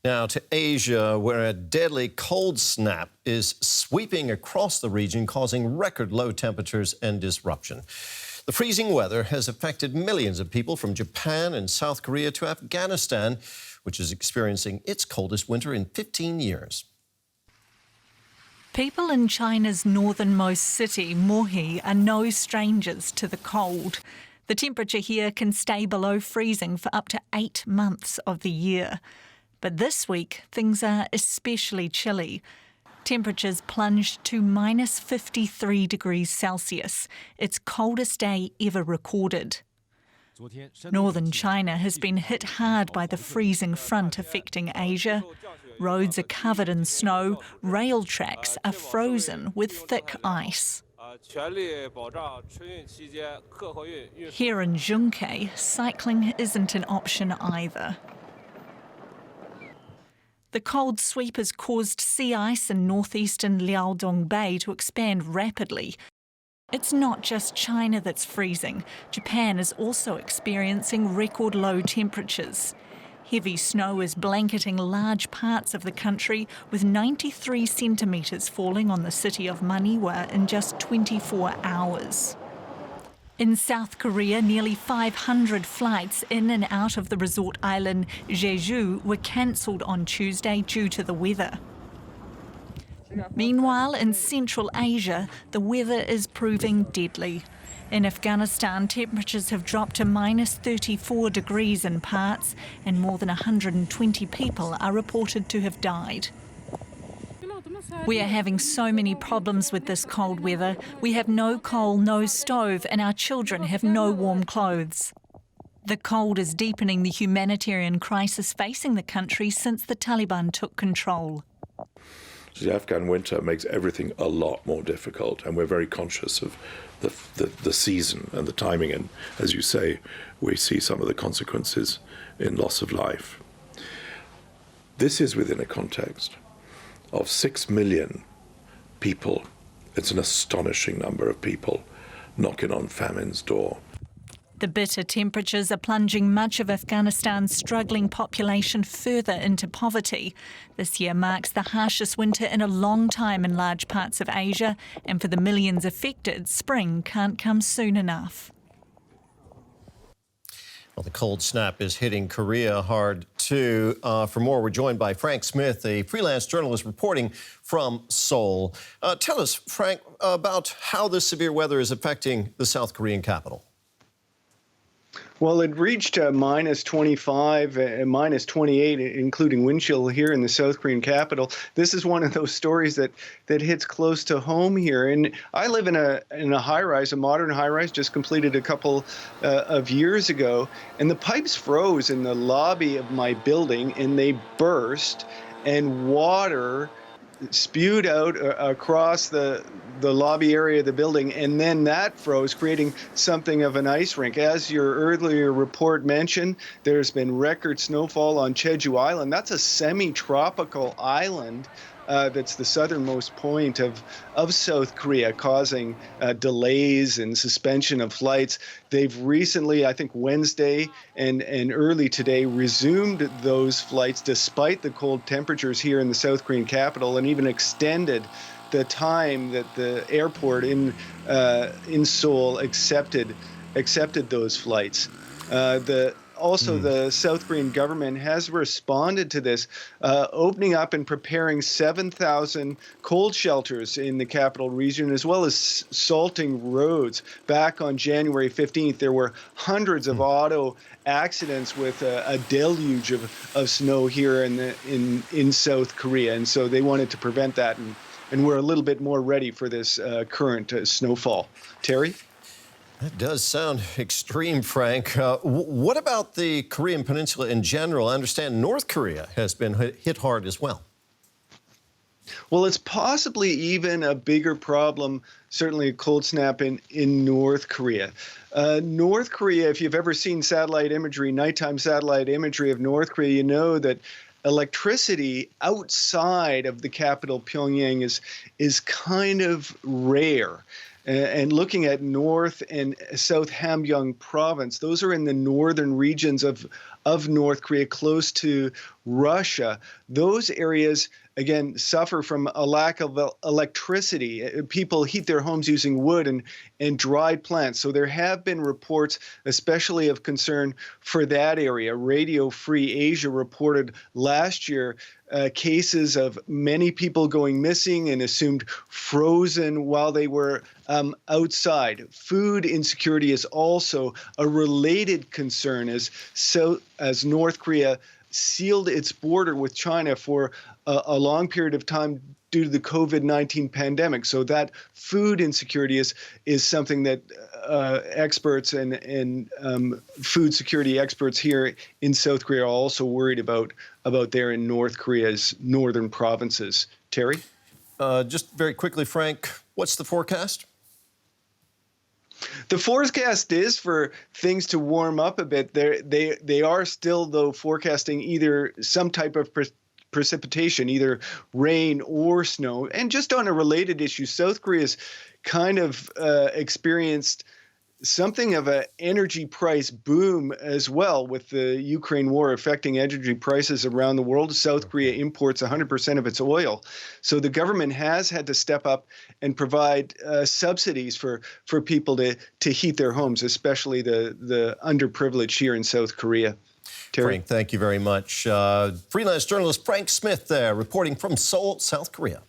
Now to Asia, where a deadly cold snap is sweeping across the region, causing record low temperatures and disruption. The freezing weather has affected millions of people from Japan and South Korea to Afghanistan, which is experiencing its coldest winter in 15 years. People in China's northernmost city, Mohi, are no strangers to the cold. The temperature here can stay below freezing for up to 8 months of the year. But this week, things are especially chilly. Temperatures plunged to minus 53 degrees Celsius, its coldest day ever recorded. Northern China has been hit hard by the freezing front affecting Asia. Roads are covered in snow, rail tracks are frozen with thick ice. Here in Zhongke, cycling isn't an option either. The cold sweep has caused sea ice in northeastern Liaodong Bay to expand rapidly. It's not just China that's freezing. Japan is also experiencing record low temperatures. Heavy snow is blanketing large parts of the country, with 93 centimetres falling on the city of Maniwa in just 24 hours. In South Korea, nearly 500 flights in and out of the resort island Jeju were cancelled on Tuesday due to the weather. Meanwhile, in Central Asia, the weather is proving deadly. In Afghanistan, temperatures have dropped to minus 34 degrees in parts, and more than 120 people are reported to have died. We are having so many problems with this cold weather. We have no coal, no stove, and our children have no warm clothes. The cold is deepening the humanitarian crisis facing the country since the Taliban took control. The Afghan winter makes everything a lot more difficult, and we're very conscious of the season and the timing, and as you say, we see some of the consequences in loss of life. This is within a context of 6 million people. It's an astonishing number of people knocking on famine's door. The bitter temperatures are plunging much of Afghanistan's struggling population further into poverty. This year marks the harshest winter in a long time in large parts of Asia, and for the millions affected, spring can't come soon enough. Well, the cold snap is hitting Korea hard too. For more, we're joined by Frank Smith, a freelance journalist reporting from Seoul. Tell us, Frank, about how this severe weather is affecting the South Korean capital. Well, it reached minus 25 and minus 28, including wind chill here in the South Korean capital. This is one of those stories that hits close to home here. And I live in a high-rise, a modern high-rise, just completed a couple of years ago. And the pipes froze in the lobby of my building, and they burst, and water spewed out across the lobby area of the building, and then that froze, creating something of an ice rink. As your earlier report mentioned, there's been record snowfall on Jeju Island. That's a semi-tropical island that's the southernmost point of South Korea, causing delays and suspension of flights. They've recently, I think Wednesday and early today, resumed those flights despite the cold temperatures here in the South Korean capital, and even extended the time that the airport in Seoul accepted those flights. The South Korean government has responded to this, opening up and preparing 7,000 cold shelters in the capital region, as well as salting roads. Back on January 15th, there were hundreds of auto accidents with a deluge of snow here in South Korea, and so they wanted to prevent that, and we're a little bit more ready for this current snowfall. Terry? That does sound extreme, Frank. What about the Korean Peninsula in general? I understand North Korea has been hit hard as well. Well, it's possibly even a bigger problem, certainly a cold snap in North Korea. North Korea, if you've ever seen satellite imagery, nighttime satellite imagery of North Korea, you know that electricity outside of the capital, Pyongyang, is kind of rare. and looking at North and South Hamgyong province, those are in the northern regions of North Korea, close to Russia. Those areas, again, suffer from a lack of electricity. People heat their homes using wood and dried plants. So there have been reports, especially of concern for that area. Radio Free Asia reported last year cases of many people going missing and assumed frozen while they were outside. Food insecurity is also a related concern as North Korea sealed its border with China for a long period of time due to the COVID-19 pandemic. So that food insecurity is something that experts and food security experts here in South Korea are also worried about there in North Korea's northern provinces. Terry? Just very quickly, Frank, what's the forecast? The forecast is for things to warm up a bit. They are still, though, forecasting either some type of precipitation, either rain or snow. And just on a related issue, South Korea's kind of experienced something of an energy price boom as well, with the Ukraine war affecting energy prices around the world. South Korea imports 100% of its oil. So the government has had to step up and provide subsidies for people to heat their homes, especially the underprivileged here in South Korea. Terry? Frank, thank you very much. Freelance journalist Frank Smith there, reporting from Seoul, South Korea.